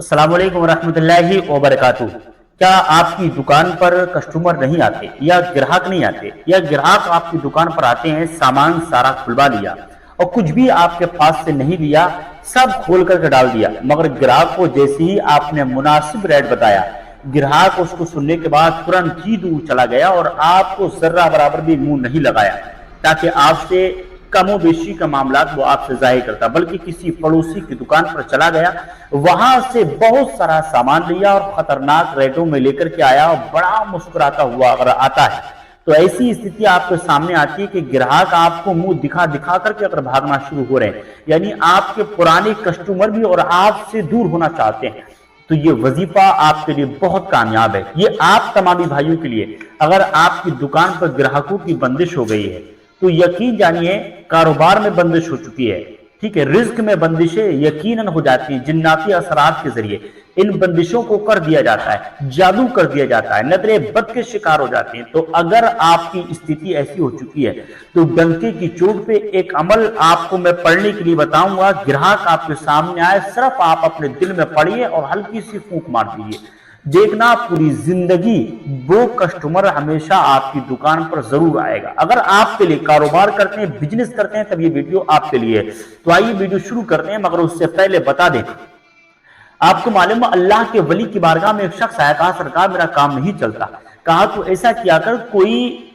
السلام علیکم ورحمۃ اللہ وبرکاتہ۔ کیا آپ کی دکان پر کسٹمر نہیں آتے یا گراہک نہیں آتے، یا گراہک آپ کی دکان پر آتے ہیں، سامان سارا کھلوا لیا اور کچھ بھی آپ کے پاس سے نہیں لیا، سب کھول کر کے ڈال دیا، مگر گراہک کو جیسے ہی آپ نے مناسب ریٹ بتایا، گراہک اس کو سننے کے بعد ترنت ہی دور چلا گیا اور آپ کو ذرہ برابر بھی منہ نہیں لگایا تاکہ آپ سے کم و بیشی کا معاملات وہ آپ سے ظاہر کرتا، بلکہ کسی پڑوسی کی دکان پر چلا گیا، وہاں سے بہت سارا سامان لیا اور خطرناک ریٹوں میں لے کر کے آیا اور بڑا مسکراتا ہوا اگر آتا ہے تو ایسی استھتی آپ کے سامنے آتی ہے کہ گراہک آپ کو منہ دکھا دکھا کر کے اگر بھاگنا شروع ہو رہے ہیں، یعنی آپ کے پرانے کسٹمر بھی اور آپ سے دور ہونا چاہتے ہیں، تو یہ وظیفہ آپ کے لیے بہت کامیاب ہے۔ یہ آپ تمامی بھائیوں کے لیے، اگر آپ کی دکان پر گراہکوں کی بندش ہو گئی ہے تو یقین جانیے کاروبار میں بندش ہو چکی ہے، ٹھیک ہے، رزق میں بندشیں یقیناً ہو جاتی ہیں، جناتی اثرات کے ذریعے ان بندشوں کو کر دیا جاتا ہے، جادو کر دیا جاتا ہے، نظر بد کے شکار ہو جاتے ہیں۔ تو اگر آپ کی استھتی ایسی ہو چکی ہے تو ڈنکے کی چوٹ پہ ایک عمل آپ کو میں پڑھنے کے لیے بتاؤں گا، گراہک آپ کے سامنے آئے، صرف آپ اپنے دل میں پڑھیے اور ہلکی سی پھونک مار دیجیے، دیکھنا پوری زندگی وہ کسٹمر ہمیشہ آپ کی دکان پر ضرور آئے گا۔ اگر آپ کے لیے کاروبار کرتے ہیں، بزنس کرتے ہیں، تب یہ ویڈیو آپ کے لیے ہے۔ تو آئیے ویڈیو شروع کرتے ہیں، مگر اس سے پہلے بتا دیں، آپ کو معلوم ہے اللہ کے ولی کی بارگاہ میں ایک شخص آیا، کہا سرکار میرا کام نہیں چلتا، کہا تو ایسا کیا کر، کوئی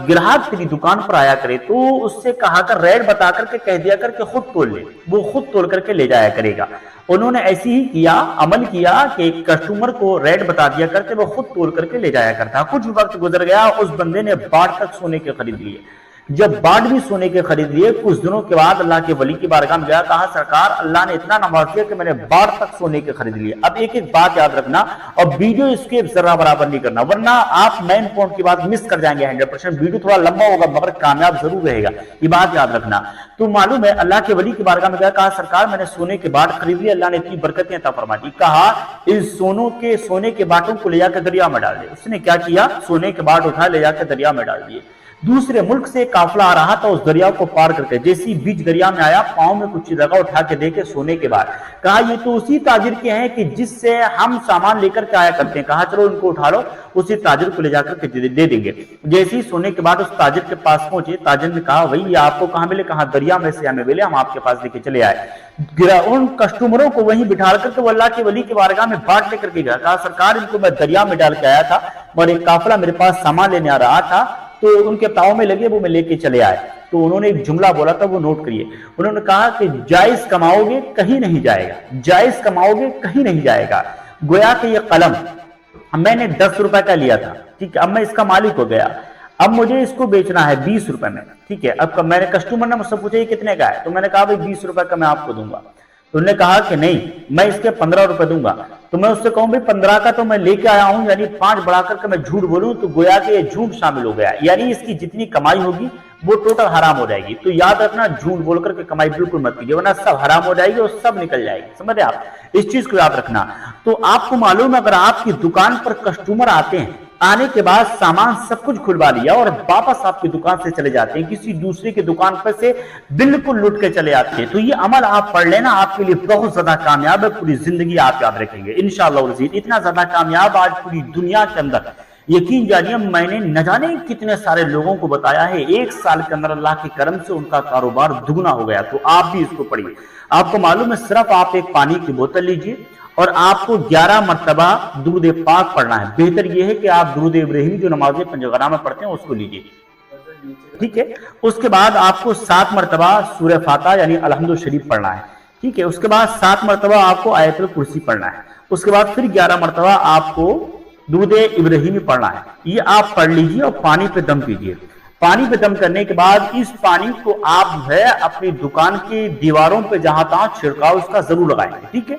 گراہک تیری دکان پر آیا کرے تو اس سے کہا کر، ریٹ بتا کر کے کہہ دیا کر کہ خود تول لے، وہ خود تول کر کے لے جایا کرے گا۔ انہوں نے ایسی ہی کیا، عمل کیا کہ کسٹمر کو ریٹ بتا دیا کرتے، وہ خود تول کر کے لے جایا کرتا۔ کچھ وقت گزر گیا، اس بندے نے باڑ تک سونے کے خرید لیے، جب باڑ بھی سونے کے خرید لیے، کچھ دنوں کے بعد اللہ کے ولی کی بارگاہ میں گیا، کہا سرکار اللہ نے اتنا نواز دیا کہ میں نے باڑ تک سونے کے خرید لیے۔ اب ایک ایک بات یاد رکھنا اور ویڈیو اسکیپ ذرہ برابر نہیں کرنا، ورنہ آپ مین پوائنٹ کی بات مس کر جائیں گے 100%۔ ویڈیو تھوڑا لمبا ہوگا مگر کامیاب ضرور رہے گا، یہ بات یاد رکھنا۔ تو معلوم ہے اللہ کے ولی کی بارگاہ میں گیا، کہا سرکار میں نے سونے کے باڑ خرید لیے، اللہ نے اتنی برکتیں عطا فرما دی۔ کہا اس سونے کے باٹوں کو لے جا کے دریا میں ڈال دے۔ اس نے کیا کیا، سونے کے باٹ اٹھا لے جا کے دریا میں ڈال دیے۔ دوسرے ملک سے قافلہ آ رہا تھا، اس دریا کو پار کر کے جیسی بیچ دریا میں آیا، پاؤں میں کچھ لگا، اٹھا کے دیکھے سونے کے بعد، کہا یہ تو اسی تاجر کے ہیں کہ جس سے ہم سامان لے کر کے آیا کرتے ہیں، کہا چلو ان کو اٹھا لو، اسی تاجر کو لے جا کر کے دے دیں گے۔ جیسے ہی سونے کے بعد اس تاجر کے پاس پہنچے، تاجر نے کہا بھائی یہ آپ کو کہاں ملے، کہاں دریا میں سے ہمیں ملے، ہم آپ کے پاس لے کے چلے آئے۔ ان کسٹمروں کو وہیں بٹھا کر کے وہ اللہ کے ولی کی بارگاہ میں باٹ لے کر کے گیا، کہا سرکار ان کو میں دریا میں ڈال کے آیا تھا اور ایک قافلہ میرے پاس سامان لینے آ رہا تھا تو ان کے پاؤں میں لگے، وہ میں لے کے چلے آئے۔ تو انہوں نے ایک جملہ بولا تھا، وہ نوٹ کریے، انہوں نے کہا کہ جائز کماؤ گے کہیں نہیں جائے گا، جائز کماؤ گے کہیں نہیں جائے گا۔ گویا کہ یہ قلم میں نے 10 روپے کا لیا تھا، ٹھیک ہے، اب میں اس کا مالک ہو گیا، اب مجھے اس کو بیچنا ہے 20 روپے میں، ٹھیک ہے، اب میں نے کسٹمر نے مجھ سے پوچھا یہ کتنے کا ہے، تو میں نے کہا بھائی 20 روپے کا میں آپ کو دوں گا۔ تو انہوں نے کہا کہ نہیں میں اس کے 15 روپے دوں گا۔ تو میں اس سے کہوں بھائی 15 کا تو میں لے کے آیا ہوں، یعنی 5 بڑھا کر کے میں جھوٹ بولوں تو گویا کہ یہ جھوٹ شامل ہو گیا، یعنی اس کی جتنی کمائی ہوگی وہ ٹوٹل حرام ہو جائے گی۔ تو یاد رکھنا جھوٹ بول کر کے کمائی بالکل مت کیجیے، ورنہ سب حرام ہو جائے گی اور سب نکل جائے گی، سمجھے آپ، اس چیز کو یاد رکھنا۔ تو آپ کو معلوم ہے اگر آپ کی دکان پر کسٹمر آتے ہیں، آنے کے بعد سامان سب کچھ کھلوا لیا اور واپس آپ کی دکان سے چلے جاتے ہیں، کسی دوسرے کی دکان پر سے بالکل لٹ کے چلے آتے ہیں، تو یہ عمل آپ پڑھ لینا، آپ کے لیے بہت زیادہ کامیاب ہے، پوری زندگی آپ یاد رکھیں گے انشاءاللہ العزیز۔ اتنا زیادہ کامیاب آج پوری دنیا کے اندر یقین جانیے میں نے نہ جانے کتنے سارے لوگوں کو بتایا ہے، 1 سال کے اندر اللہ کے کرم سے ان کا کاروبار دگنا ہو گیا۔ تو آپ بھی اس کو پڑھیے۔ آپ کو معلوم ہے صرف آپ ایک پانی کی بوتل لیجئے اور آپ کو 11 مرتبہ درود پاک پڑھنا ہے، بہتر یہ ہے کہ آپ درود ابراہیمی جو نماز پنجگانہ میں پڑھتے ہیں اس کو لیجئے، ٹھیک ہے۔ اس کے بعد آپ کو 7 مرتبہ سورہ فاتحہ یعنی الحمد شریف پڑھنا ہے، ٹھیک ہے۔ اس کے بعد 7 مرتبہ آپ کو آیت الکرسی پڑھنا ہے، اس کے بعد پھر 11 مرتبہ آپ کو درود ابراہیمی پڑھنا ہے۔ یہ آپ پڑھ لیجئے اور پانی پہ دم کیجئے۔ پانی پہ دم کرنے کے بعد اس پانی کو آپ ہے اپنی دکان کی دیواروں پہ جہاں تہاں چھڑکاؤ اس کا ضرور لگائیں گے، ٹھیک ہے۔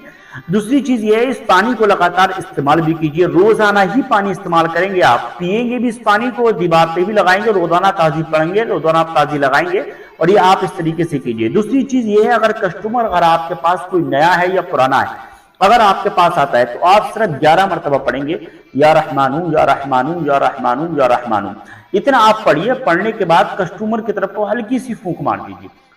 دوسری چیز یہ ہے اس پانی کو لگاتار استعمال بھی کیجئے، روزانہ ہی پانی استعمال کریں گے، آپ پیئیں گے بھی اس پانی کو، دیوار پہ بھی لگائیں گے، روزانہ تازی پڑھیں گے، روزانہ تازی لگائیں گے، اور یہ آپ اس طریقے سے کیجئے۔ دوسری چیز یہ ہے اگر کسٹمر اگر آپ کے پاس کوئی نیا ہے یا پرانا ہے، اگر آپ کے پاس آتا ہے تو آپ صرف 11 مرتبہ پڑھیں گے یا رحمانو یا رحمانو یا رحمانو یا رحمانو، اتنا آپ پڑھیے۔ پڑھنے کے بعد کسٹمر کی طرف کو ہلکی سی پھونک مار دیجیے،